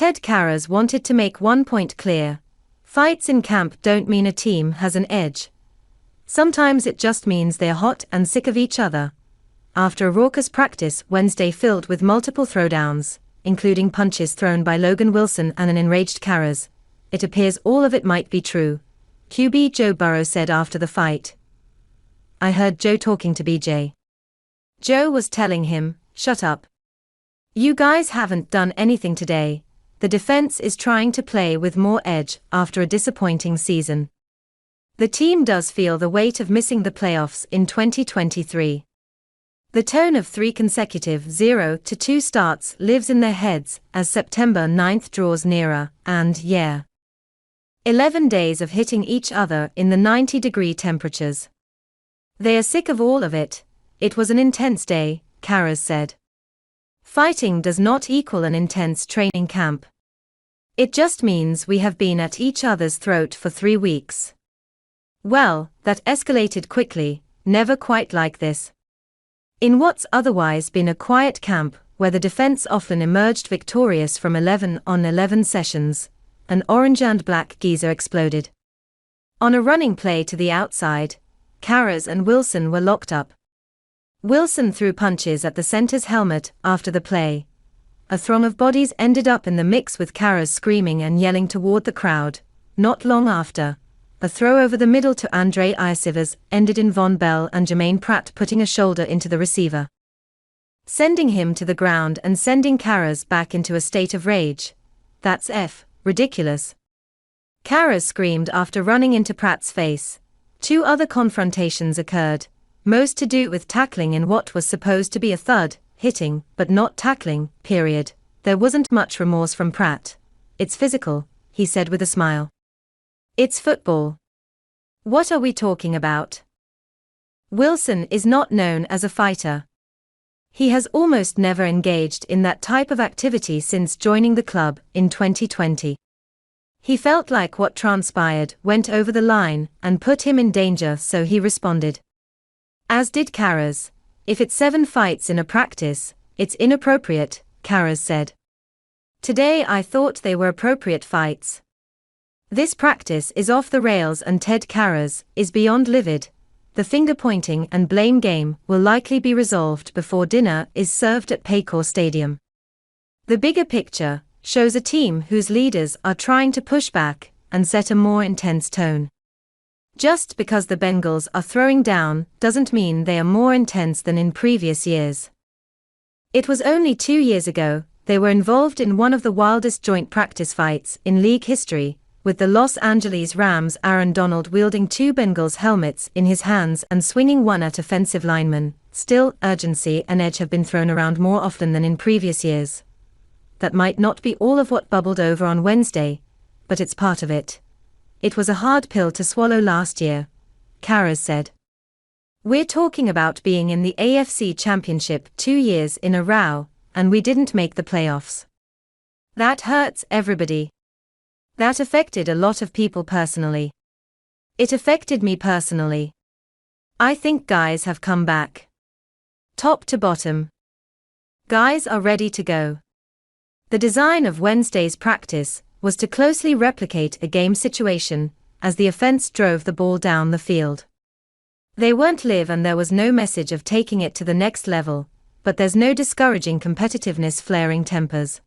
Ted Karras wanted to make one point clear. Fights in camp don't mean a team has an edge. Sometimes it just means they're hot and sick of each other. After a raucous practice Wednesday filled with multiple throwdowns, including punches thrown by Logan Wilson and an enraged Karras, it appears all of it might be true, QB Joe Burrow said after the fight. I heard Joe talking to BJ. Joe was telling him, shut up. You guys haven't done anything today. The defense is trying to play with more edge after a disappointing season. The team does feel the weight of missing the playoffs in 2023. The tone of 3 consecutive 0-2 starts lives in their heads as September 9th draws nearer, and 11 days of hitting each other in the 90-degree temperatures. They are sick of all of it. It was an intense day, Karras said. Fighting does not equal an intense training camp. It just means we have been at each other's throat for 3 weeks. Well, that escalated quickly, never quite like this. In what's otherwise been a quiet camp, where the defense often emerged victorious from 11-on-11 sessions, an orange and black geezer exploded. On a running play to the outside, Karras and Wilson were locked up. Wilson threw punches at the center's helmet after the play. A throng of bodies ended up in the mix with Karras screaming and yelling toward the crowd. Not long after, a throw over the middle to Andre Iosivas ended in Von Bell and Jermaine Pratt putting a shoulder into the receiver, sending him to the ground and sending Karras back into a state of rage. That's ridiculous. Karras screamed after running into Pratt's face. 2 other confrontations occurred, most to do with tackling in what was supposed to be a thud, hitting, but not tackling, period. There wasn't much remorse from Pratt. It's physical, he said with a smile. It's football. What are we talking about? Wilson is not known as a fighter. He has almost never engaged in that type of activity since joining the club in 2020. He felt like what transpired went over the line and put him in danger, so he responded. As did Karras. If it's 7 fights in a practice, it's inappropriate, Karras said. Today I thought they were appropriate fights. This practice is off the rails and Ted Karras is beyond livid. The finger-pointing and blame game will likely be resolved before dinner is served at Paycor Stadium. The bigger picture shows a team whose leaders are trying to push back and set a more intense tone. Just because the Bengals are throwing down doesn't mean they are more intense than in previous years. It was only 2 years ago they were involved in one of the wildest joint practice fights in league history, with the Los Angeles Rams' Aaron Donald wielding 2 Bengals helmets in his hands and swinging one at offensive linemen. Still, urgency and edge have been thrown around more often than in previous years. That might not be all of what bubbled over on Wednesday, but it's part of it. It was a hard pill to swallow last year, Karras said. We're talking about being in the AFC Championship 2 years in a row, and we didn't make the playoffs. That hurts everybody. That affected a lot of people personally. It affected me personally. I think guys have come back. Top to bottom. Guys are ready to go. The design of Wednesday's practice was to closely replicate a game situation, as the offense drove the ball down the field. They weren't live and there was no message of taking it to the next level, but there's no discouraging competitiveness flaring tempers.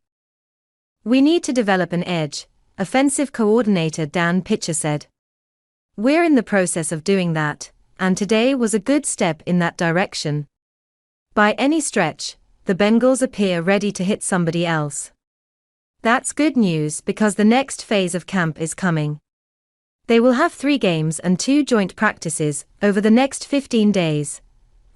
We need to develop an edge, offensive coordinator Dan Pitcher said. We're in the process of doing that, and today was a good step in that direction. By any stretch, the Bengals appear ready to hit somebody else. That's good news because the next phase of camp is coming. They will have 3 games and 2 joint practices over the next 15 days.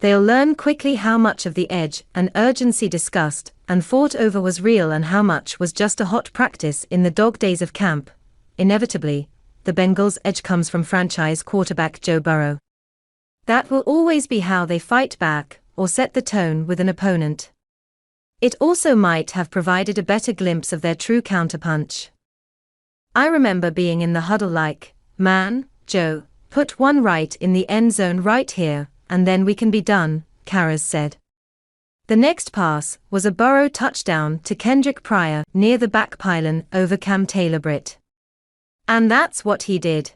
They'll learn quickly how much of the edge and urgency discussed and fought over was real and how much was just a hot practice in the dog days of camp. Inevitably, the Bengals' edge comes from franchise quarterback Joe Burrow. That will always be how they fight back or set the tone with an opponent. It also might have provided a better glimpse of their true counterpunch. I remember being in the huddle like, man, Joe, put one right in the end zone right here, and then we can be done, Karras said. The next pass was a Burrow touchdown to Kendrick Pryor near the back pylon over Cam Taylor-Britt. And that's what he did.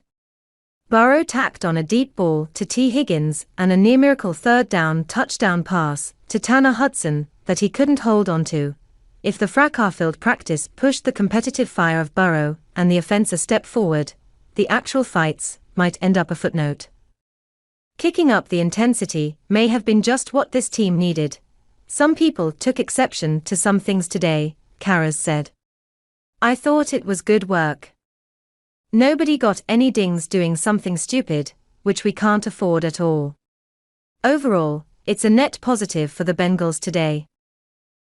Burrow tacked on a deep ball to T. Higgins and a near-miracle third down touchdown pass to Tanner Hudson that he couldn't hold onto. If the fracas-filled practice pushed the competitive fire of Burrow and the offense a step forward, the actual fights might end up a footnote. Kicking up the intensity may have been just what this team needed. Some people took exception to some things today, Karras said. I thought it was good work. Nobody got any dings doing something stupid, which we can't afford at all. Overall, it's a net positive for the Bengals today.